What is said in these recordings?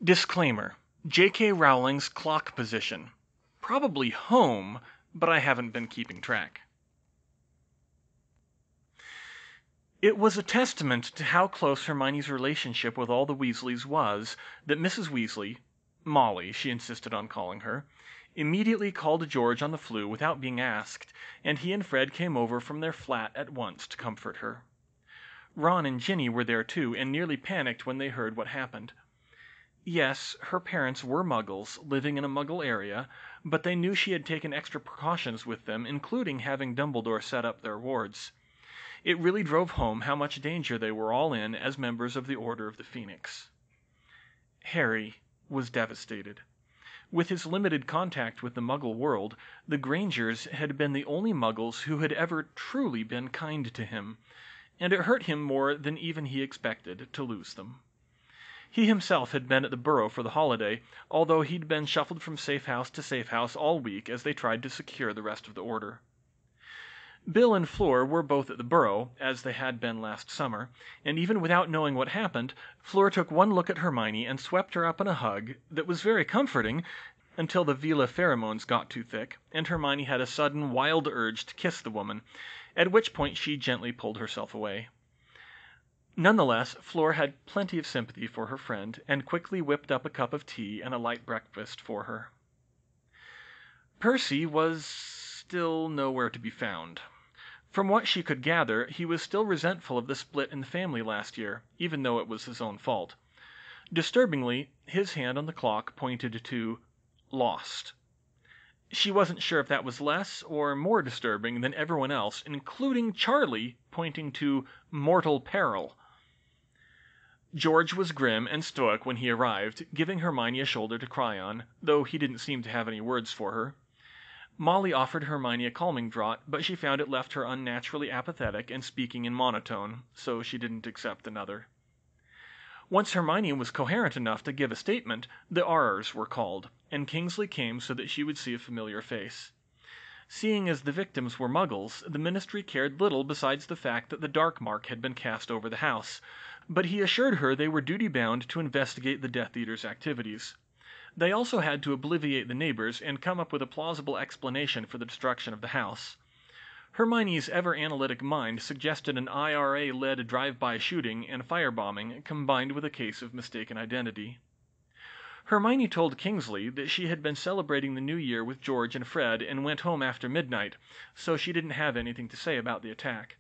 Disclaimer: J.K. Rowling's clock position. Probably home, but I haven't been keeping track. It was a testament to how close Hermione's relationship with all the Weasleys was that Mrs. Weasley, Molly she insisted on calling her, immediately called George on the flu without being asked, and he and Fred came over from their flat at once to comfort her. Ron and Ginny were there too, and nearly panicked when they heard what happened. Yes, her parents were Muggles, living in a Muggle area, but they knew she had taken extra precautions with them, including having Dumbledore set up their wards. It really drove home how much danger they were all in as members of the Order of the Phoenix. Harry was devastated. With his limited contact with the Muggle world, the Grangers had been the only Muggles who had ever truly been kind to him, and it hurt him more than even he expected to lose them. He himself had been at the Burrow for the holiday, although he'd been shuffled from safe house to safe house all week as they tried to secure the rest of the Order. Bill and Fleur were both at the Burrow, as they had been last summer, and even without knowing what happened, Fleur took one look at Hermione and swept her up in a hug that was very comforting until the Vila pheromones got too thick, and Hermione had a sudden, wild urge to kiss the woman, at which point she gently pulled herself away. Nonetheless, Fleur had plenty of sympathy for her friend, and quickly whipped up a cup of tea and a light breakfast for her. Percy was still nowhere to be found. From what she could gather, he was still resentful of the split in the family last year, even though it was his own fault. Disturbingly, his hand on the clock pointed to "lost." She wasn't sure if that was less or more disturbing than everyone else, including Charlie, pointing to "mortal peril." George was grim and stoic when he arrived, giving Hermione a shoulder to cry on, though he didn't seem to have any words for her. Molly offered Hermione a calming draught, but she found it left her unnaturally apathetic and speaking in monotone, so she didn't accept another. Once Hermione was coherent enough to give a statement, the Aurors were called, and Kingsley came so that she would see a familiar face. Seeing as the victims were Muggles, the Ministry cared little besides the fact that the dark mark had been cast over the house, but he assured her they were duty-bound to investigate the Death Eater's activities. They also had to obliviate the neighbors and come up with a plausible explanation for the destruction of the house. Hermione's ever-analytic mind suggested an IRA-led drive-by shooting and firebombing combined with a case of mistaken identity. Hermione told Kingsley that she had been celebrating the New Year with George and Fred and went home after midnight, so she didn't have anything to say about the attack.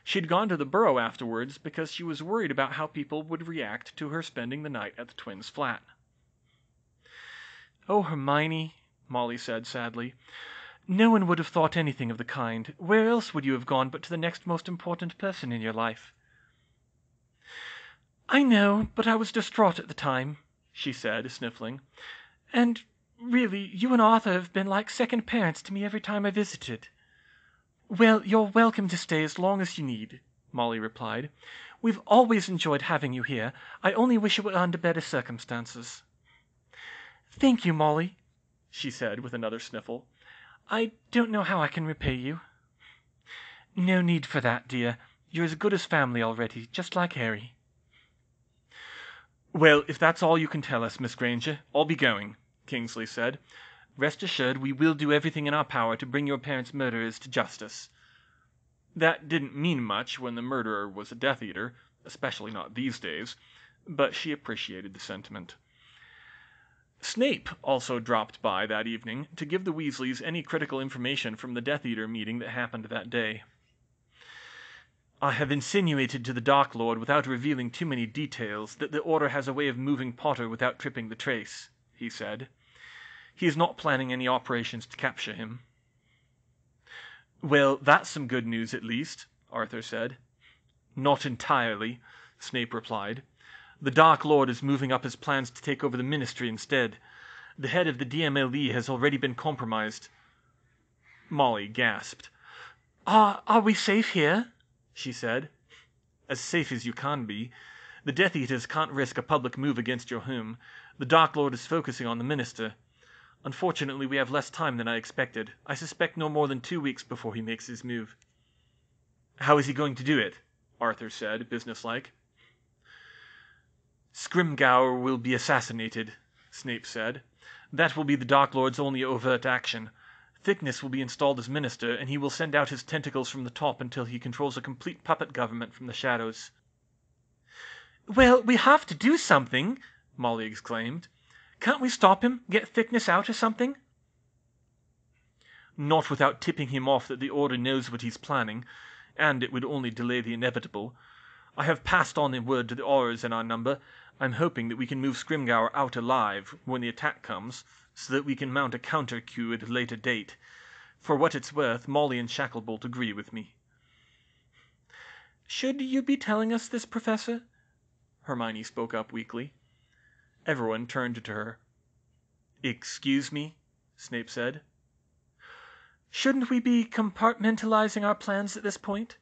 She'd gone to the Burrow afterwards because she was worried about how people would react to her spending the night at the twins' flat. "Oh, Hermione," Molly said sadly, "no one would have thought anything of the kind. Where else would you have gone but to the next most important person in your life?" "I know, but I was distraught at the time," she said, sniffling. "And, really, you and Arthur have been like second parents to me every time I visited." "Well, you're welcome to stay as long as you need," Molly replied. "We've always enjoyed having you here. I only wish it were under better circumstances." "Thank you, Molly," she said with another sniffle. "I don't know how I can repay you." "No need for that, dear. You're as good as family already, just like Harry." "Well, if that's all you can tell us, Miss Granger, I'll be going," Kingsley said. "Rest assured we will do everything in our power to bring your parents' murderers to justice." That didn't mean much when the murderer was a Death Eater, especially not these days, but she appreciated the sentiment. Snape also dropped by that evening to give the Weasleys any critical information from the Death Eater meeting that happened that day. "I have insinuated to the Dark Lord without revealing too many details that the Order has a way of moving Potter without tripping the trace," he said. "He is not planning any operations to capture him." "Well, that's some good news at least," Arthur said. "Not entirely," Snape replied. "The Dark Lord is moving up his plans to take over the Ministry instead. The head of the DMLE has already been compromised." Molly gasped. Are we safe here?" she said. "As safe as you can be. The Death Eaters can't risk a public move against your home. The Dark Lord is focusing on the Minister. Unfortunately, we have less time than I expected. I suspect no more than 2 weeks before he makes his move." "How is he going to do it?" Arthur said, businesslike. Scrimgeour will be assassinated, Snape said. That will be the Dark Lord's only overt action. Thickness will be installed as minister, and he will send out his tentacles from the top until he controls a complete puppet government from the shadows. "Well, we have to do something," Molly exclaimed. "Can't we stop him, get Thickness out or something?" "Not without tipping him off that the Order knows what he's planning, and it would only delay the inevitable. I have passed on the word to the Aurors in our number. I'm hoping that we can move Scrimgeour out alive when the attack comes, so that we can mount a counter-coup at a later date. For what it's worth, Molly and Shacklebolt agree with me." "Should you be telling us this, Professor?" Hermione spoke up weakly. Everyone turned to her. "Excuse me?" Snape said. "Shouldn't we be compartmentalizing our plans at this point?"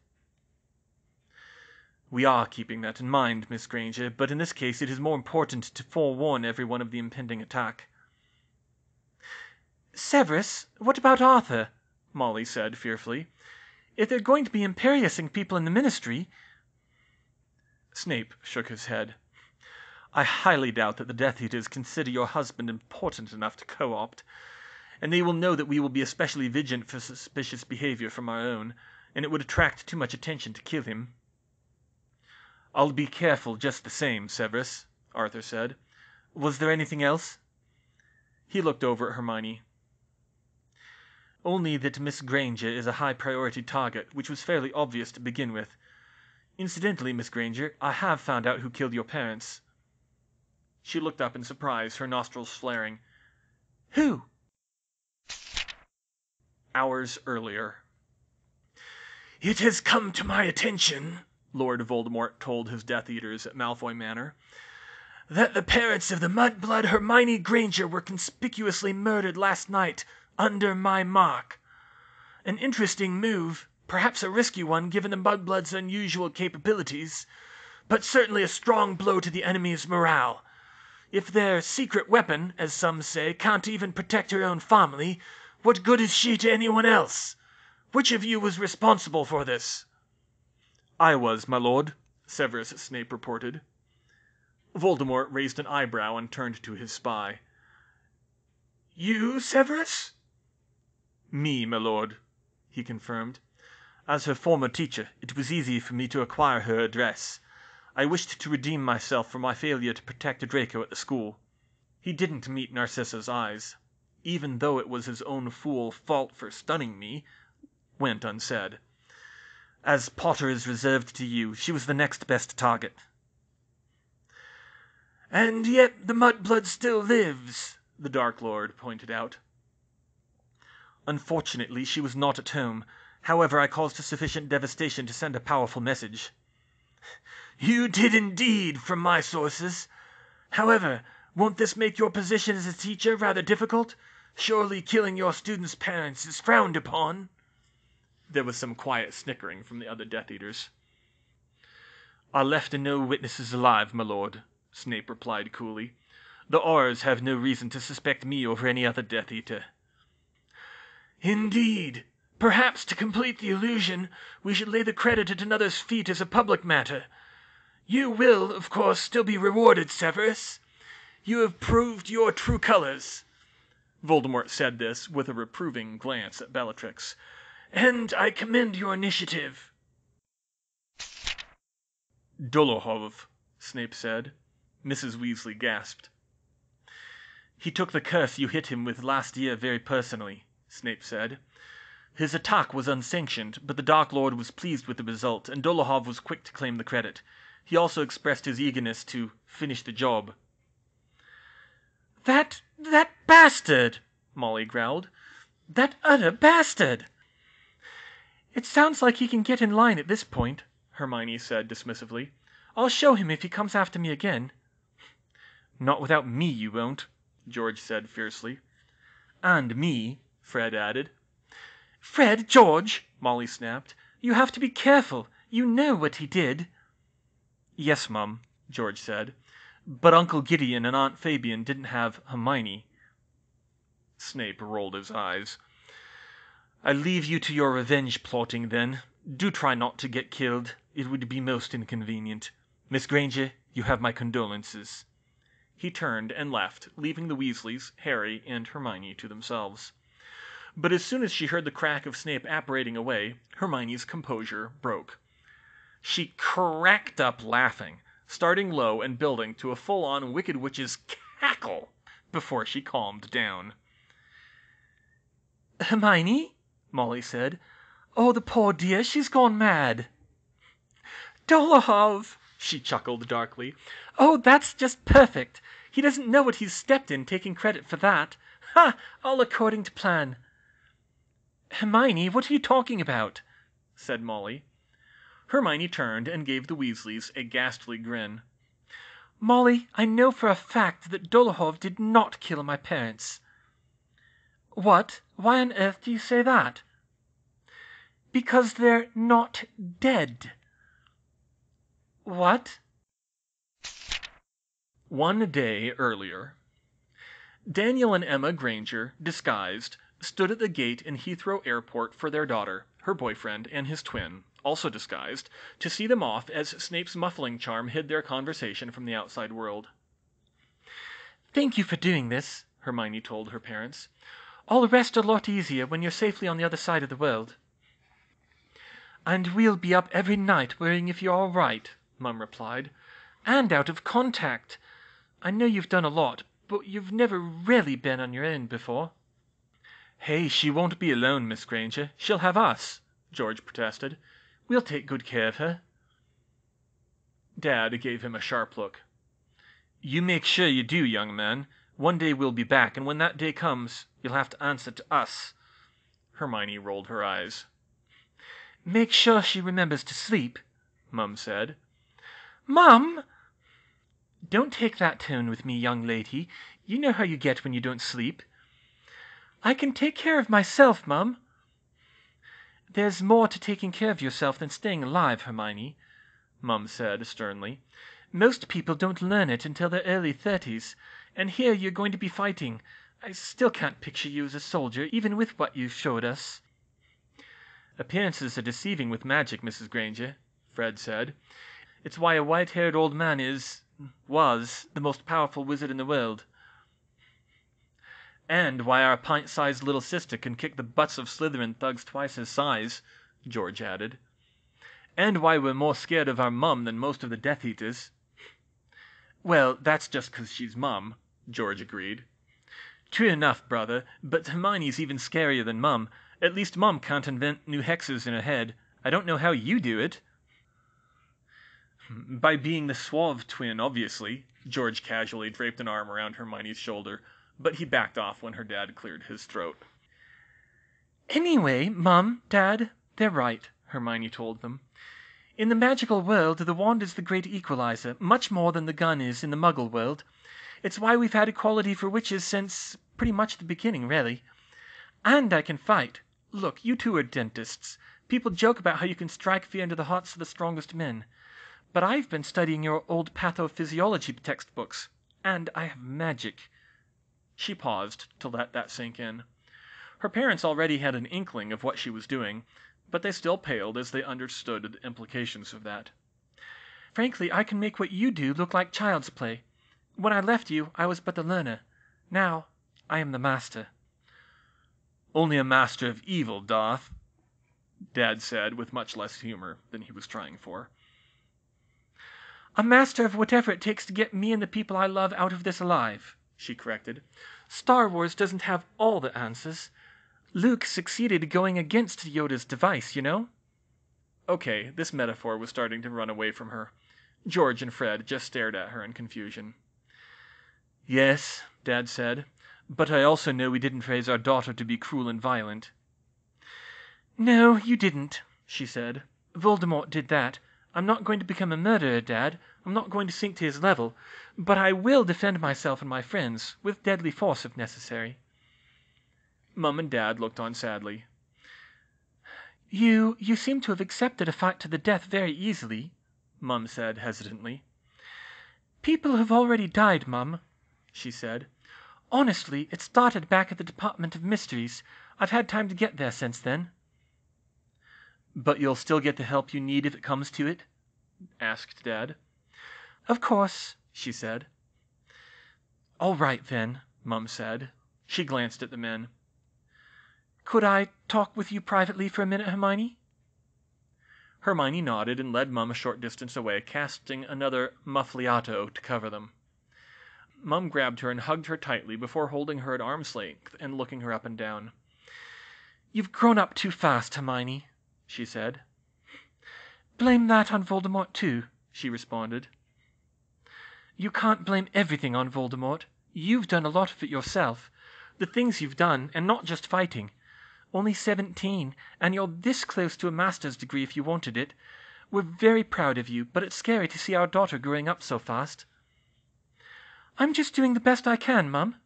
"We are keeping that in mind, Miss Granger, but in this case it is more important to forewarn everyone of the impending attack." "Severus, what about Arthur?" Molly said fearfully. "If they're going to be imperiousing people in the Ministry—" Snape shook his head. "I highly doubt that the Death Eaters consider your husband important enough to co-opt, and they will know that we will be especially vigilant for suspicious behavior from our own, and it would attract too much attention to kill him." "I'll be careful just the same, Severus," Arthur said. "Was there anything else?" He looked over at Hermione. "Only that Miss Granger is a high-priority target, which was fairly obvious to begin with. Incidentally, Miss Granger, I have found out who killed your parents." She looked up in surprise, her nostrils flaring. "Who?" Hours earlier. "It has come to my attention," Lord Voldemort told his Death Eaters at Malfoy Manor, "that the parents of the Mudblood Hermione Granger were conspicuously murdered last night under my mark. An interesting move, perhaps a risky one given the Mudblood's unusual capabilities, but certainly a strong blow to the enemy's morale. If their secret weapon, as some say, can't even protect her own family, what good is she to anyone else? Which of you was responsible for this?" "I was, my lord," Severus Snape reported. Voldemort raised an eyebrow and turned to his spy. "You, Severus?" "Me, my lord," he confirmed. "As her former teacher, it was easy for me to acquire her address. I wished to redeem myself for my failure to protect Draco at the school." He didn't meet Narcissa's eyes. "Even though it was his own fool fault for stunning me," went unsaid. "As Potter is reserved to you, she was the next best target." "And yet the Mudblood still lives," the Dark Lord pointed out. "Unfortunately, she was not at home. However, I caused sufficient devastation to send a powerful message." "You did indeed, from my sources. However, won't this make your position as a teacher rather difficult? Surely killing your students' parents is frowned upon." There was some quiet snickering from the other Death Eaters. "I left no witnesses alive, my lord," Snape replied coolly. "The Aurors have no reason to suspect me over any other Death Eater." "Indeed. Perhaps, to complete the illusion, we should lay the credit at another's feet as a public matter. You will, of course, still be rewarded, Severus. You have proved your true colors." Voldemort said this with a reproving glance at Bellatrix. "And I commend your initiative." "Dolohov," Snape said. Mrs. Weasley gasped. "He took the curse you hit him with last year very personally," Snape said. "His attack was unsanctioned, but the Dark Lord was pleased with the result, and Dolohov was quick to claim the credit. He also expressed his eagerness to finish the job." That bastard!" Molly growled. "That utter bastard!" "It sounds like he can get in line at this point," Hermione said dismissively. "I'll show him if he comes after me again." "Not without me, you won't," George said fiercely. "And me," Fred added. "Fred, George!" Molly snapped. "You have to be careful. You know what he did." "Yes, Mum," George said. "But Uncle Gideon and Aunt Fabian didn't have Hermione." Snape rolled his eyes. "I leave you to your revenge plotting, then. Do try not to get killed. It would be most inconvenient. Miss Granger, you have my condolences." He turned and left, leaving the Weasleys, Harry, and Hermione to themselves. But as soon as she heard the crack of Snape apparating away, Hermione's composure broke. She cracked up laughing, starting low and building to a full-on Wicked Witch's cackle before she calmed down. "Hermione?" Molly said. "Oh, the poor dear, she's gone mad." "Dolohov!" she chuckled darkly. "Oh, that's just perfect! He doesn't know what he's stepped in, taking credit for that. Ha! All according to plan." "Hermione, what are you talking about?" said Molly. Hermione turned and gave the Weasleys a ghastly grin. "Molly, I know for a fact that Dolohov did not kill my parents." "What? Why on earth do you say that?" "Because they're not dead." "What?" One day earlier. Daniel and Emma Granger, disguised, stood at the gate in Heathrow Airport for their daughter, her boyfriend, and his twin, also disguised, to see them off as Snape's muffling charm hid their conversation from the outside world. "Thank you for doing this," Hermione told her parents. "All the rest a lot easier when you're safely on the other side of the world." "And we'll be up every night worrying if you're all right," Mum replied. "And out of contact. I know you've done a lot, but you've never really been on your own before." "Hey, she won't be alone, Miss Granger. She'll have us," George protested. "We'll take good care of her." Dad gave him a sharp look. "You make sure you do, young man. One day we'll be back, and when that day comes, you'll have to answer to us." Hermione rolled her eyes. "Make sure she remembers to sleep," Mum said. "Mum!" "Don't take that tone with me, young lady. You know how you get when you don't sleep." "I can take care of myself, Mum." "There's more to taking care of yourself than staying alive, Hermione," Mum said sternly. "Most people don't learn it until their early 30s, and here you're going to be fighting. I still can't picture you as a soldier, even with what you've showed us." "Appearances are deceiving with magic, Mrs. Granger," Fred said. "It's why a white-haired old man was the most powerful wizard in the world." "And why our pint-sized little sister can kick the butts of Slytherin thugs twice her size," George added. "And why we're more scared of our Mum than most of the Death Eaters." "Well, that's just 'cause she's Mum," George agreed. "True enough, brother, but Hermione's even scarier than Mum. At least Mum can't invent new hexes in her head. I don't know how you do it." "By being the suave twin, obviously." George casually draped an arm around Hermione's shoulder, but he backed off when her dad cleared his throat. "Anyway, Mum, Dad, they're right," Hermione told them. "In the magical world, the wand is the great equalizer, much more than the gun is in the Muggle world. It's why we've had equality for witches since pretty much the beginning, really. And I can fight. Look, you two are dentists. People joke about how you can strike fear into the hearts of the strongest men. But I've been studying your old pathophysiology textbooks, and I have magic." She paused to let that sink in. Her parents already had an inkling of what she was doing, but they still paled as they understood the implications of that. "Frankly, I can make what you do look like child's play. When I left you, I was but the learner. Now, I am the master." "Only a master of evil, Darth," Dad said with much less humor than he was trying for. "A master of whatever it takes to get me and the people I love out of this alive," she corrected. "Star Wars doesn't have all the answers. Luke succeeded going against Yoda's device, you know." Okay, this metaphor was starting to run away from her. George and Fred just stared at her in confusion. "Yes," Dad said, "but I also know we didn't raise our daughter to be cruel and violent." "No, you didn't," she said. "Voldemort did that. I'm not going to become a murderer, Dad. I'm not going to sink to his level. But I will defend myself and my friends, with deadly force if necessary." Mum and Dad looked on sadly. You seem to have accepted a fight to the death very easily," Mum said hesitantly. "People have already died, Mum," she said. "Honestly, it started back at the Department of Mysteries. I've had time to get there since then." "But you'll still get the help you need if it comes to it?" asked Dad. "Of course," she said. "All right, then," Mum said. She glanced at the men. "Could I talk with you privately for a minute, Hermione?" Hermione nodded and led Mum a short distance away, casting another muffliato to cover them. Mum grabbed her and hugged her tightly before holding her at arm's length and looking her up and down. "You've grown up too fast, Hermione," she said. "Blame that on Voldemort, too," she responded. "You can't blame everything on Voldemort. You've done a lot of it yourself. The things you've done, and not just fighting. Only 17, and you're this close to a master's degree if you wanted it. We're very proud of you, but it's scary to see our daughter growing up so fast." "I'm just doing the best I can, Mum."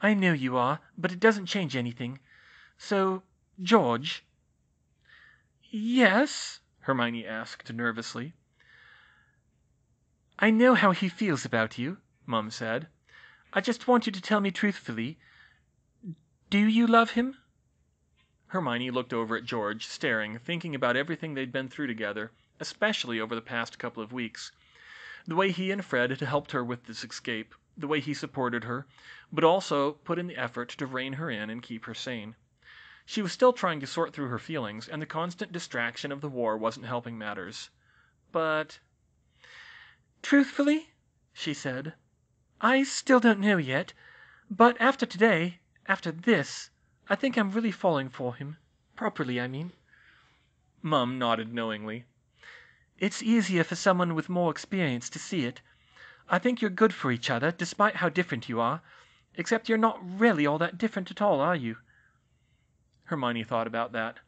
"I know you are, but it doesn't change anything. So, George." "Yes?" Hermione asked nervously. "I know how he feels about you," Mum said. "I just want you to tell me truthfully. Do you love him?" Hermione looked over at George, staring, thinking about everything they'd been through together, especially over the past couple of weeks. The way he and Fred had helped her with this escape, the way he supported her, but also put in the effort to rein her in and keep her sane. She was still trying to sort through her feelings, and the constant distraction of the war wasn't helping matters. But "Truthfully," she said, "I still don't know yet, but after today, after this, I think I'm really falling for him. Properly, I mean." Mum nodded knowingly. "It's easier for someone with more experience to see it. I think you're good for each other, despite how different you are. Except you're not really all that different at all, are you?" Hermione thought about that.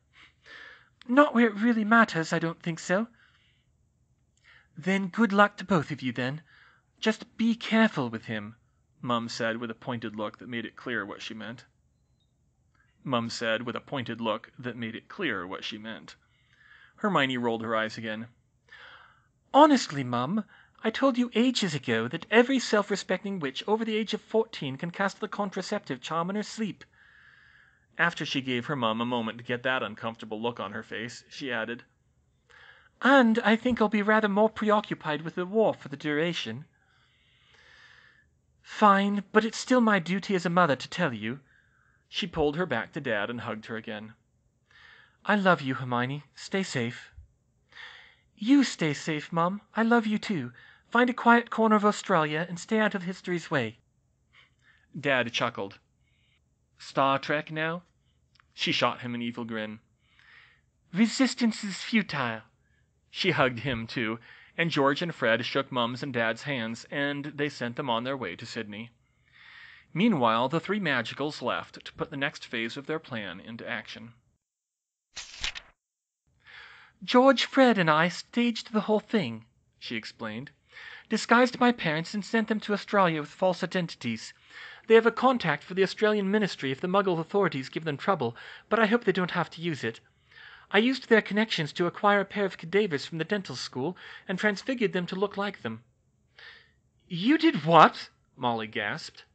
"Not where it really matters, I don't think so." "Then good luck to both of you, then. Just be careful with him," Mum said with a pointed look that made it clear what she meant. Hermione rolled her eyes again. "Honestly, Mum, I told you ages ago that every self-respecting witch over the age of 14 can cast the contraceptive charm in her sleep." After she gave her Mum a moment to get that uncomfortable look on her face, she added, "And I think I'll be rather more preoccupied with the war for the duration." "Fine, but it's still my duty as a mother to tell you." She pulled her back to Dad and hugged her again. "I love you, Hermione. Stay safe." "You stay safe, Mum. I love you too. Find a quiet corner of Australia and stay out of history's way." Dad chuckled. "Star Trek now?" She shot him an evil grin. "Resistance is futile." She hugged him too, and George and Fred shook Mum's and Dad's hands, and they sent them on their way to Sydney. Meanwhile, the three Magicals left to put the next phase of their plan into action. "George, Fred, and I staged the whole thing," she explained. "Disguised my parents and sent them to Australia with false identities. They have a contact for the Australian Ministry if the Muggle authorities give them trouble, but I hope they don't have to use it. I used their connections to acquire a pair of cadavers from the dental school and transfigured them to look like them." "You did what?" Molly gasped.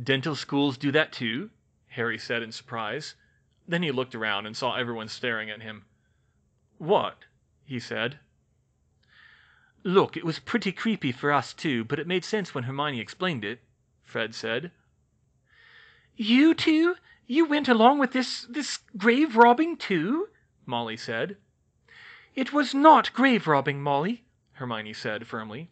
"Dental schools do that too?" Harry said in surprise. Then he looked around and saw everyone staring at him. "What?" he said. "Look, it was pretty creepy for us too, but it made sense when Hermione explained it," Fred said. "You two? You went along with this grave robbing too?" Molly said. "It was not grave robbing, Molly," Hermione said firmly.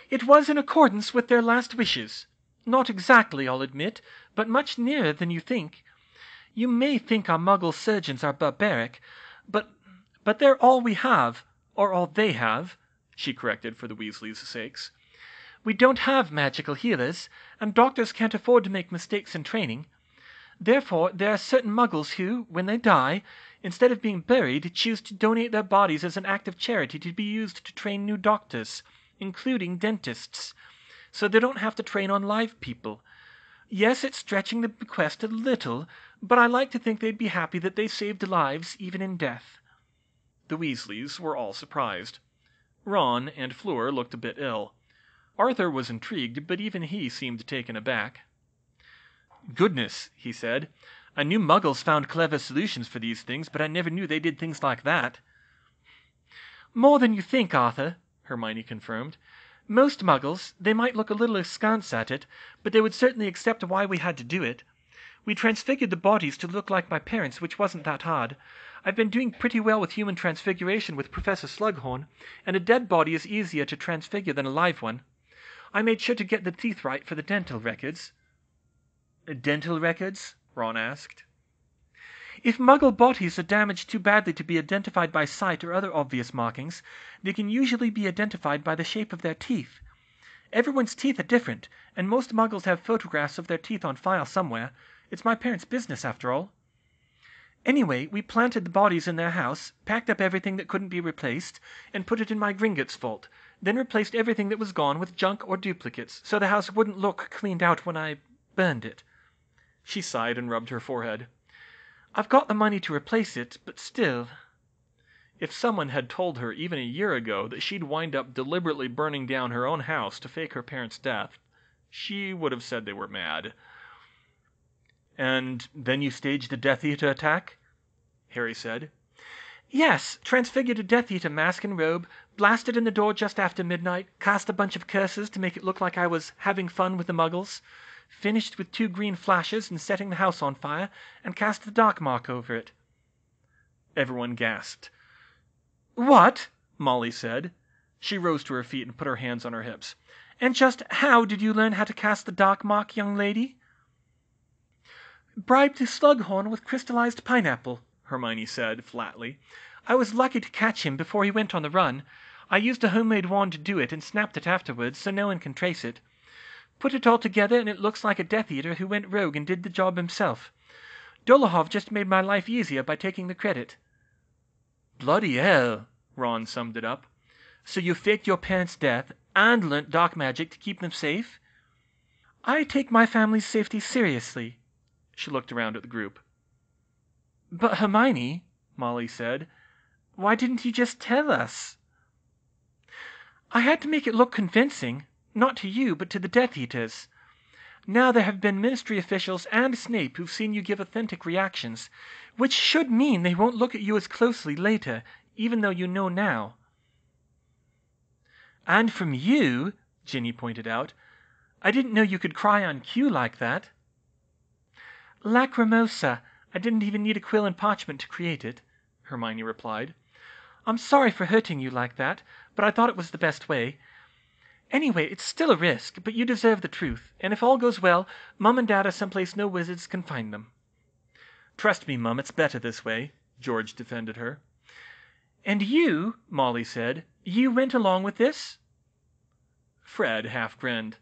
"It was in accordance with their last wishes. Not exactly, I'll admit, but much nearer than you think. You may think our Muggle surgeons are barbaric, but they're all we have, or all they have," she corrected for the Weasleys' sakes. "We don't have magical healers, and doctors can't afford to make mistakes in training. Therefore, there are certain Muggles who, when they die, instead of being buried, choose to donate their bodies as an act of charity to be used to train new doctors, including dentists, so they don't have to train on live people. Yes, it's stretching the bequest a little, but I like to think they'd be happy that they saved lives even in death." The Weasleys were all surprised. Ron and Fleur looked a bit ill. Arthur was intrigued, but even he seemed taken aback. "Goodness," he said. "I knew Muggles found clever solutions for these things, but I never knew they did things like that." "More than you think, Arthur," Hermione confirmed. "Most Muggles, they might look a little askance at it, but they would certainly accept why we had to do it. We transfigured the bodies to look like my parents, which wasn't that hard. I've been doing pretty well with human transfiguration with Professor Slughorn, and a dead body is easier to transfigure than a live one. I made sure to get the teeth right for the dental records." Dental records? Ron asked. If Muggle bodies are damaged too badly to be identified by sight or other obvious markings, they can usually be identified by the shape of their teeth. Everyone's teeth are different, and most Muggles have photographs of their teeth on file somewhere. It's my parents' business, after all. Anyway, we planted the bodies in their house, packed up everything that couldn't be replaced, and put it in my Gringotts vault, then replaced everything that was gone with junk or duplicates, so the house wouldn't look cleaned out when I burned it. She sighed and rubbed her forehead. I've got the money to replace it, but still. If someone had told her even a year ago that she'd wind up deliberately burning down her own house to fake her parents' death, she would have said they were mad. "And then you staged a Death Eater attack?" Harry said. "Yes, transfigured a Death Eater mask and robe, blasted in the door just after midnight, cast a bunch of curses to make it look like I was having fun with the Muggles, finished with 2 green flashes and setting the house on fire, and cast the dark mark over it." Everyone gasped. "What?" Molly said. She rose to her feet and put her hands on her hips. "And just how did you learn how to cast the dark mark, young lady?" "Bribed the Slughorn with crystallized pineapple," Hermione said flatly. "I was lucky to catch him before he went on the run. I used a homemade wand to do it and snapped it afterwards, so no one can trace it. Put it all together and it looks like a Death Eater who went rogue and did the job himself. Dolohov just made my life easier by taking the credit." "Bloody hell," Ron summed it up. "So you faked your parents' death and learnt dark magic to keep them safe?" "I take my family's safety seriously." She looked around at the group. "But Hermione," Molly said, "why didn't you just tell us?" "I had to make it look convincing, not to you, but to the Death Eaters. Now there have been Ministry officials and Snape who've seen you give authentic reactions, which should mean they won't look at you as closely later, even though you know now." "And from you," Ginny pointed out, "I didn't know you could cry on cue like that." "Lacrimosa. I didn't even need a quill and parchment to create it," Hermione replied. "I'm sorry for hurting you like that, but I thought it was the best way. Anyway, it's still a risk, but you deserve the truth, and if all goes well, Mum and Dad are someplace no wizards can find them." "Trust me, Mum, it's better this way," George defended her. "And you," Molly said, "you went along with this?" Fred half grinned.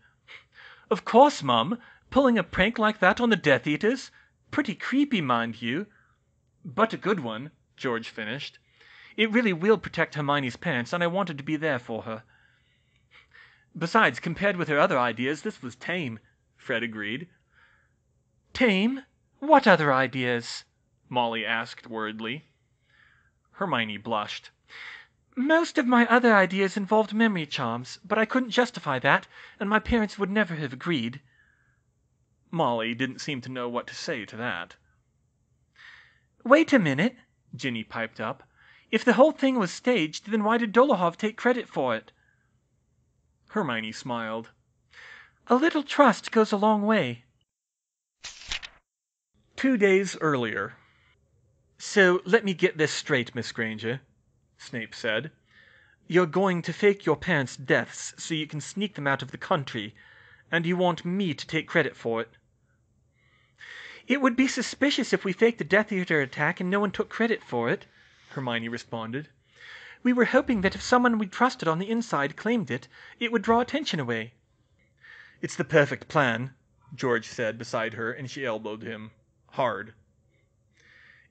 "Of course, Mum. Pulling a prank like that on the Death Eaters? Pretty creepy, mind you." "But a good one," George finished. "It really will protect Hermione's parents, and I wanted to be there for her." "Besides, compared with her other ideas, this was tame," Fred agreed. "Tame? What other ideas?" Molly asked worriedly. Hermione blushed. "Most of my other ideas involved memory charms, but I couldn't justify that, and my parents would never have agreed." Molly didn't seem to know what to say to that. "Wait a minute," Ginny piped up. "If the whole thing was staged, then why did Dolohov take credit for it?" Hermione smiled. "A little trust goes a long way." 2 days earlier. "So let me get this straight, Miss Granger," Snape said. "You're going to fake your parents' deaths so you can sneak them out of the country, and you want me to take credit for it." "It would be suspicious if we faked a Death Eater attack and no one took credit for it," Hermione responded. "We were hoping that if someone we trusted on the inside claimed it, it would draw attention away." "It's the perfect plan," George said beside her, and she elbowed him hard.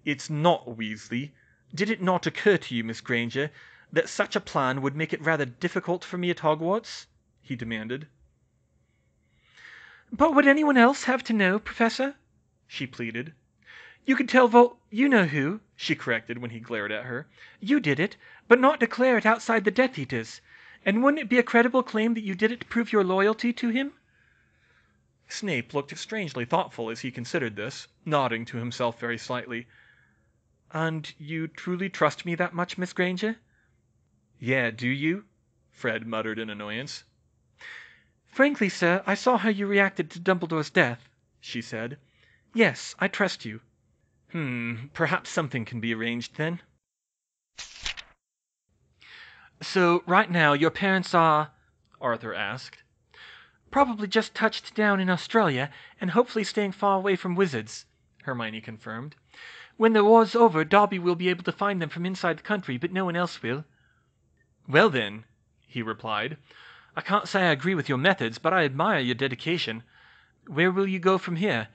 "It's not, Weasley. Did it not occur to you, Miss Granger, that such a plan would make it rather difficult for me at Hogwarts?" he demanded. "But would anyone else have to know, Professor?" she pleaded. "You could tell you know who," she corrected when he glared at her. "You did it, but not declare it outside the Death Eaters. And wouldn't it be a credible claim that you did it to prove your loyalty to him?" Snape looked strangely thoughtful as he considered this, nodding to himself very slightly. "And you truly trust me that much, Miss Granger?" Yeah, do you? Fred muttered in annoyance. Frankly, sir, I saw how you reacted to Dumbledore's death, she said. Yes, I trust you. Perhaps something can be arranged then. So, right now, your parents are... Arthur asked. Probably just touched down in Australia, and hopefully staying far away from wizards, Hermione confirmed. When the war's over, Dobby will be able to find them from inside the country, but no one else will. Well then, he replied, I can't say I agree with your methods, but I admire your dedication. Where will you go from here?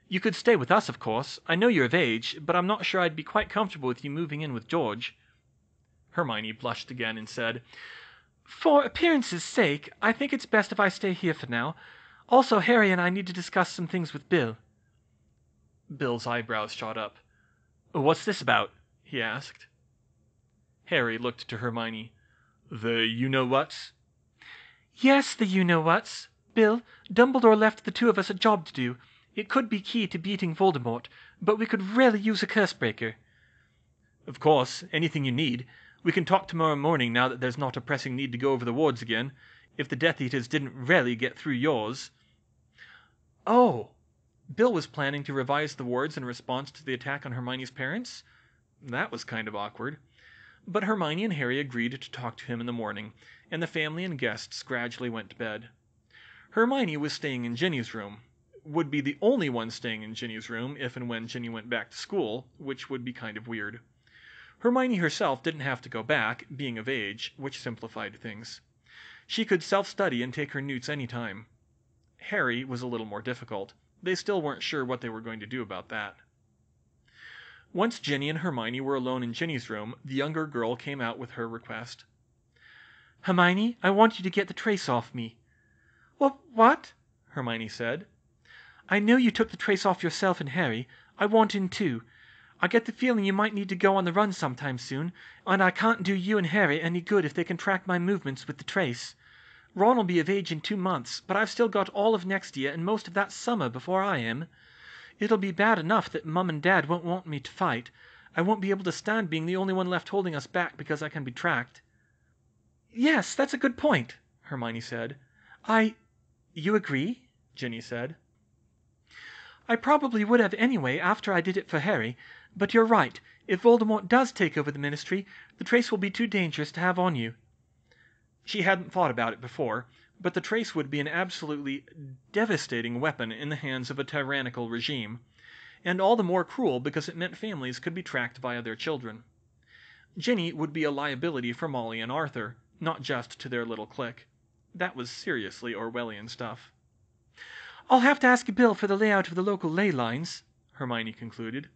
You could stay with us, of course. I know you're of age, but I'm not sure I'd be quite comfortable with you moving in with George. Hermione blushed again and said, For appearance's sake, I think it's best if I stay here for now. Also, Harry and I need to discuss some things with Bill. Bill's eyebrows shot up. What's this about? He asked. Harry looked to Hermione. The you-know-whats? Yes, the you-know-whats. Bill, Dumbledore left the two of us a job to do. It could be key to beating Voldemort, but we could really use a curse-breaker. Of course, anything you need. We can talk tomorrow morning now that there's not a pressing need to go over the wards again. If the Death Eaters didn't really get through yours... Oh! Bill was planning to revise the wards in response to the attack on Hermione's parents? That was kind of awkward. But Hermione and Harry agreed to talk to him in the morning, and the family and guests gradually went to bed. Hermione was staying in Ginny's room. Would be the only one staying in Ginny's room if and when Ginny went back to school, which would be kind of weird. Hermione herself didn't have to go back, being of age, which simplified things. She could self-study and take her newts any time. Harry was a little more difficult. They still weren't sure what they were going to do about that. Once Ginny and Hermione were alone in Ginny's room, the younger girl came out with her request. Hermione, I want you to get the trace off me. What? Hermione said. I know you took the trace off yourself and Harry. I want in too. I get the feeling you might need to go on the run sometime soon, and I can't do you and Harry any good if they can track my movements with the trace. Ron will be of age in 2 months, but I've still got all of next year and most of that summer before I am. It'll be bad enough that Mum and Dad won't want me to fight. I won't be able to stand being the only one left holding us back because I can be tracked. Yes, that's a good point, Hermione said. You agree? Ginny said. I probably would have anyway after I did it for Harry, but you're right. If Voldemort does take over the Ministry, the trace will be too dangerous to have on you. She hadn't thought about it before, but the trace would be an absolutely devastating weapon in the hands of a tyrannical regime, and all the more cruel because it meant families could be tracked via their children. Ginny would be a liability for Molly and Arthur, not just to their little clique. That was seriously Orwellian stuff. I'll have to ask Bill for the layout of the local ley lines, Hermione concluded.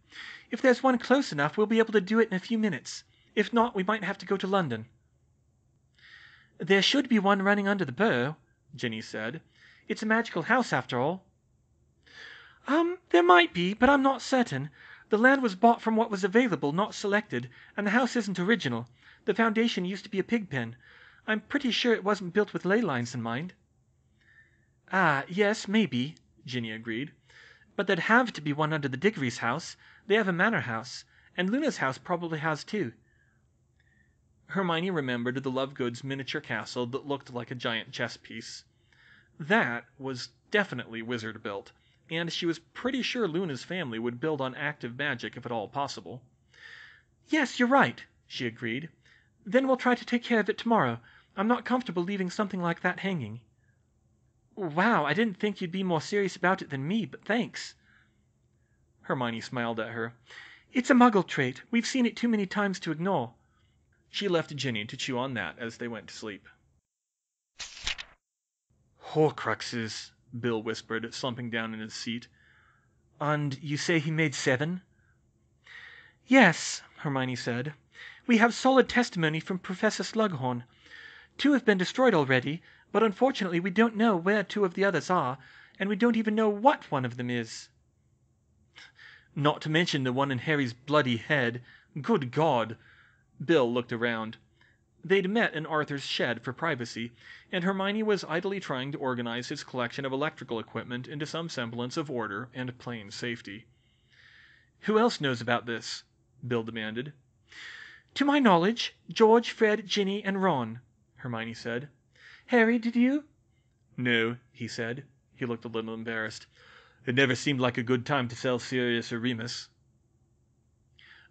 If there's one close enough, we'll be able to do it in a few minutes. If not, we might have to go to London. There should be one running under the burrow, Ginny said. It's a magical house, after all. There might be, but I'm not certain. The land was bought from what was available, not selected, and the house isn't original. The foundation used to be a pig pen. I'm pretty sure it wasn't built with ley lines in mind. Ah, yes, maybe, Ginny agreed. But there'd have to be one under the Diggory's house. They have a manor house, and Luna's house probably has too. Hermione remembered the Lovegood's miniature castle that looked like a giant chess piece. That was definitely wizard-built, and she was pretty sure Luna's family would build on active magic if at all possible. Yes, you're right, she agreed. Then we'll try to take care of it tomorrow. I'm not comfortable leaving something like that hanging. Wow, I didn't think you'd be more serious about it than me, but thanks. Hermione smiled at her. It's a Muggle trait. We've seen it too many times to ignore. She left Ginny to chew on that as they went to sleep. Horcruxes, Bill whispered, slumping down in his seat. And you say he made 7? Yes, Hermione said. We have solid testimony from Professor Slughorn. 2 have been destroyed already, but unfortunately we don't know where 2 of the others are, and we don't even know what one of them is. Not to mention the one in Harry's bloody head. Good God! Bill looked around. They'd met in Arthur's shed for privacy, and Hermione was idly trying to organize his collection of electrical equipment into some semblance of order and plain safety. Who else knows about this? Bill demanded. To my knowledge, George, Fred, Ginny, and Ron, Hermione said. Harry, did you? No, he said. He looked a little embarrassed. It never seemed like a good time to tell Sirius or Remus.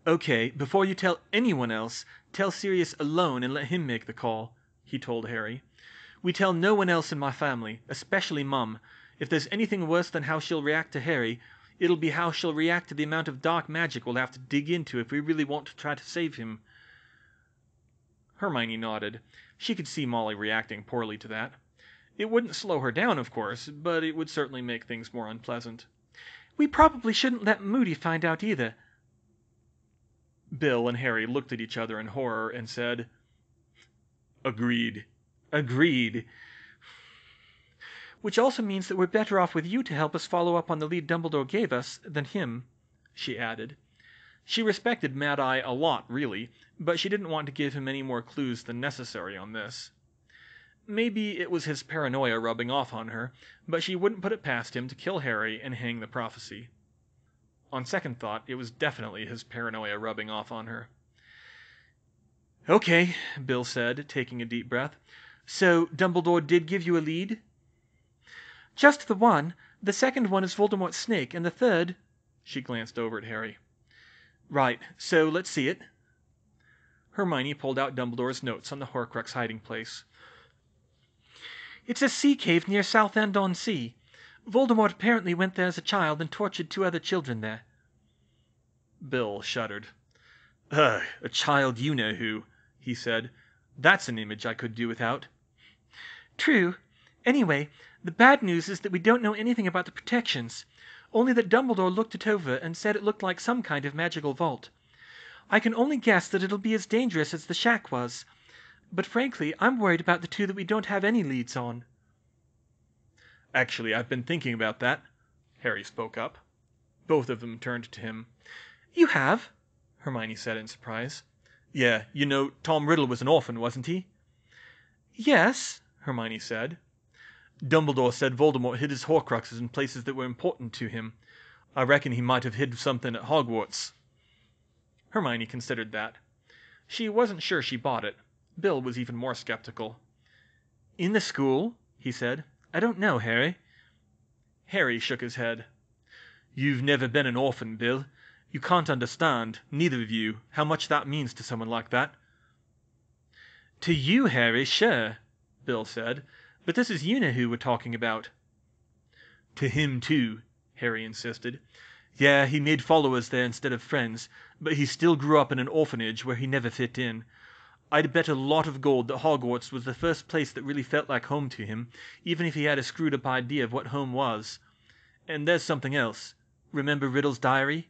Okay, before you tell anyone else, tell Sirius alone and let him make the call, he told Harry. We tell no one else in my family, especially Mum. If there's anything worse than how she'll react to Harry, it'll be how she'll react to the amount of dark magic we'll have to dig into if we really want to try to save him. Hermione nodded. She could see Molly reacting poorly to that. It wouldn't slow her down, of course, but it would certainly make things more unpleasant. We probably shouldn't let Moody find out either. Bill and Harry looked at each other in horror and said, Agreed. Agreed. Which also means that we're better off with you to help us follow up on the lead Dumbledore gave us than him, she added. She respected Mad-Eye a lot, really, but she didn't want to give him any more clues than necessary on this. Maybe it was his paranoia rubbing off on her, but she wouldn't put it past him to kill Harry and hang the prophecy. On second thought, it was definitely his paranoia rubbing off on her. Okay, Bill said, taking a deep breath. So, Dumbledore did give you a lead? Just the one. The second one is Voldemort's snake, and the third... She glanced over at Harry. Right, so let's see it. Hermione pulled out Dumbledore's notes on the Horcrux hiding place. It's a sea cave near Southend-on-Sea. Voldemort apparently went there as a child and tortured 2 other children there. Bill shuddered. Ugh, a child you-know-who, he said. That's an image I could do without. True. Anyway, the bad news is that we don't know anything about the protections. Only that Dumbledore looked it over and said it looked like some kind of magical vault. I can only guess that it'll be as dangerous as the shack was. But frankly, I'm worried about the 2 that we don't have any leads on. Actually, I've been thinking about that, Harry spoke up. Both of them turned to him. You have? Hermione said in surprise. Yeah, you know, Tom Riddle was an orphan, wasn't he? Yes, Hermione said. Dumbledore said Voldemort hid his Horcruxes in places that were important to him. I reckon he might have hid something at Hogwarts. Hermione considered that. She wasn't sure she bought it. Bill was even more skeptical. In the school? He said. I don't know, Harry. Harry shook his head. You've never been an orphan, Bill. You can't understand, neither of you, how much that means to someone like that. To you, Harry, sure, Bill said. But this is you-know-who we're talking about. To him, too, Harry insisted. Yeah, he made followers there instead of friends, but he still grew up in an orphanage where he never fit in. I'd bet a lot of gold that Hogwarts was the first place that really felt like home to him, even if he had a screwed-up idea of what home was. And there's something else. Remember Riddle's diary?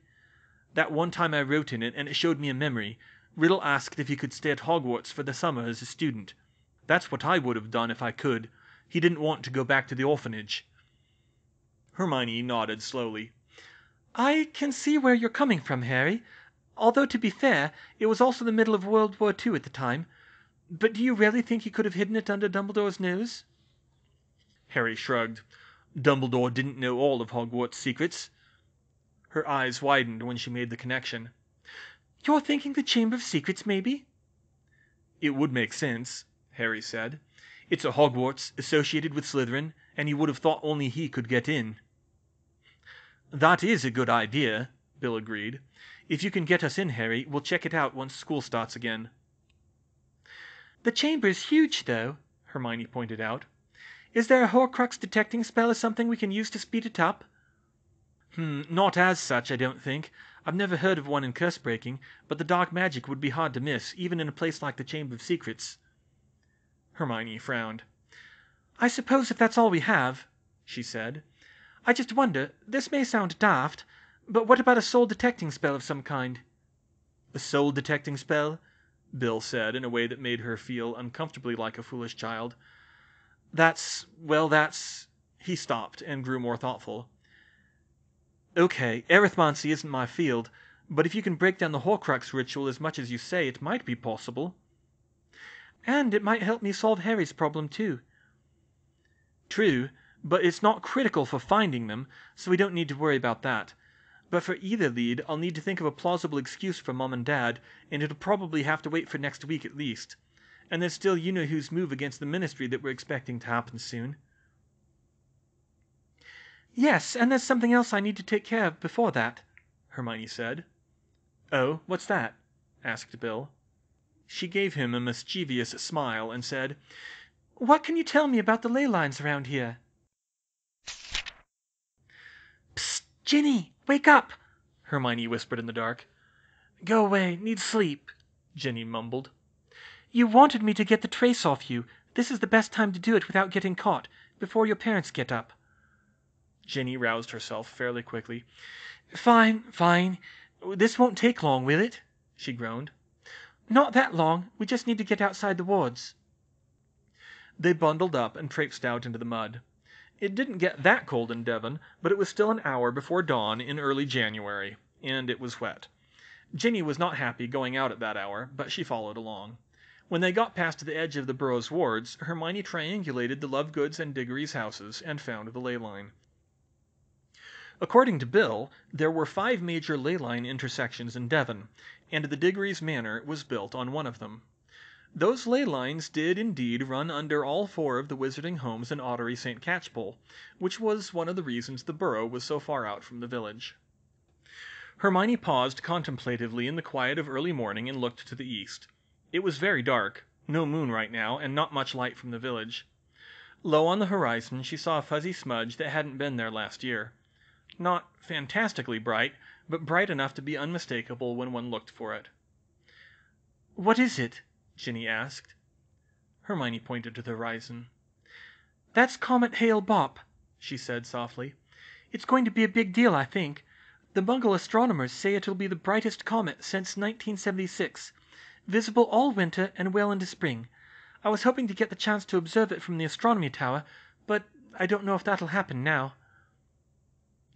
That one time I wrote in it, and it showed me a memory. Riddle asked if he could stay at Hogwarts for the summer as a student. That's what I would have done if I could. He didn't want to go back to the orphanage. Hermione nodded slowly. I can see where you're coming from, Harry. Although, to be fair, it was also the middle of World War II at the time. But do you really think he could have hidden it under Dumbledore's nose? Harry shrugged. Dumbledore didn't know all of Hogwarts' secrets. Her eyes widened when she made the connection. You're thinking the Chamber of Secrets, maybe? It would make sense, Harry said. It's at Hogwarts, associated with Slytherin, and he would have thought only he could get in. That is a good idea, Bill agreed. If you can get us in, Harry, we'll check it out once school starts again. The chamber's huge, though, Hermione pointed out. Is there a Horcrux detecting spell or something we can use to speed it up? Not as such, I don't think. I've never heard of one in curse breaking, but the dark magic would be hard to miss, even in a place like the Chamber of Secrets. Hermione frowned. I suppose if that's all we have, she said. I just wonder, this may sound daft, but what about a soul-detecting spell of some kind? A soul-detecting spell? Bill said in a way that made her feel uncomfortably like a foolish child. That's... He stopped and grew more thoughtful. Okay, arithmancy isn't my field, but if you can break down the Horcrux ritual as much as you say, it might be possible. And it might help me solve Harry's problem, too. True, but it's not critical for finding them, so we don't need to worry about that. But for either lead, I'll need to think of a plausible excuse for Mom and Dad, and it'll probably have to wait for next week at least. And there's still you-know-who's move against the ministry that we're expecting to happen soon. Yes, and there's something else I need to take care of before that, Hermione said. Oh, what's that? Asked Bill. She gave him a mischievous smile and said, What can you tell me about the ley lines around here? Psst, Ginny, wake up, Hermione whispered in the dark. Go away, need sleep, Ginny mumbled. You wanted me to get the trace off you. This is the best time to do it without getting caught, before your parents get up. Ginny roused herself fairly quickly. Fine, fine. This won't take long, will it? She groaned. Not that long. We just need to get outside the wards. They bundled up and traipsed out into the mud. It didn't get that cold in Devon, but it was still an hour before dawn in early January, and it was wet. Ginny was not happy going out at that hour, but she followed along. When they got past the edge of the Burrows wards, Hermione triangulated the Lovegoods and Diggory's houses and found the ley line. According to Bill, there were 5 major ley line intersections in Devon, and the Diggory's manor was built on one of them. Those ley lines did indeed run under all 4 of the wizarding homes in Ottery St. Catchpole, which was one of the reasons the burrow was so far out from the village. Hermione paused contemplatively in the quiet of early morning and looked to the east. It was very dark, no moon right now, and not much light from the village. Low on the horizon she saw a fuzzy smudge that hadn't been there last year. Not fantastically bright, but bright enough to be unmistakable when one looked for it. What is it? Ginny asked. Hermione pointed to the horizon. That's Comet Hale-Bopp, she said softly. It's going to be a big deal, I think. The Muggle astronomers say it'll be the brightest comet since 1976, visible all winter and well into spring. I was hoping to get the chance to observe it from the astronomy tower, but I don't know if that'll happen now.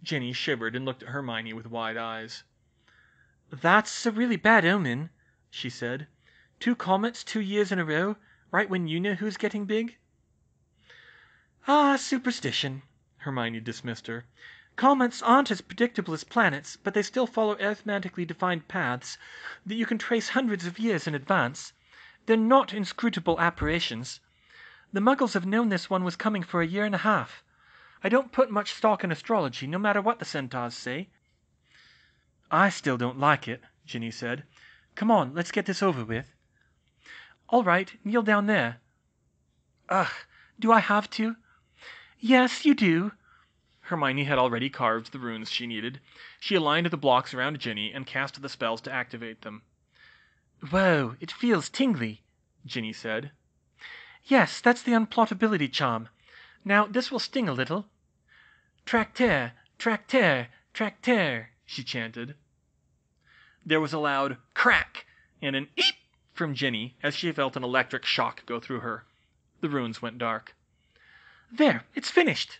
Ginny shivered and looked at Hermione with wide eyes. That's a really bad omen, she said. 2 comets 2 years in a row, right when you know who's getting big? Ah, superstition, Hermione dismissed her. Comets aren't as predictable as planets, but they still follow arithmetically defined paths that you can trace hundreds of years in advance. They're not inscrutable apparitions. The Muggles have known this one was coming for a year and a half. I don't put much stock in astrology, no matter what the centaurs say. I still don't like it, Ginny said. Come on, let's get this over with. All right, kneel down there. Ugh, do I have to? Yes, you do. Hermione had already carved the runes she needed. She aligned the blocks around Ginny and cast the spells to activate them. Whoa, it feels tingly, Ginny said. Yes, that's the unplottability charm. Now, this will sting a little. Tractare, tractare, tractare, she chanted. There was a loud crack and an eep from Ginny as she felt an electric shock go through her. The runes went dark. There, it's finished,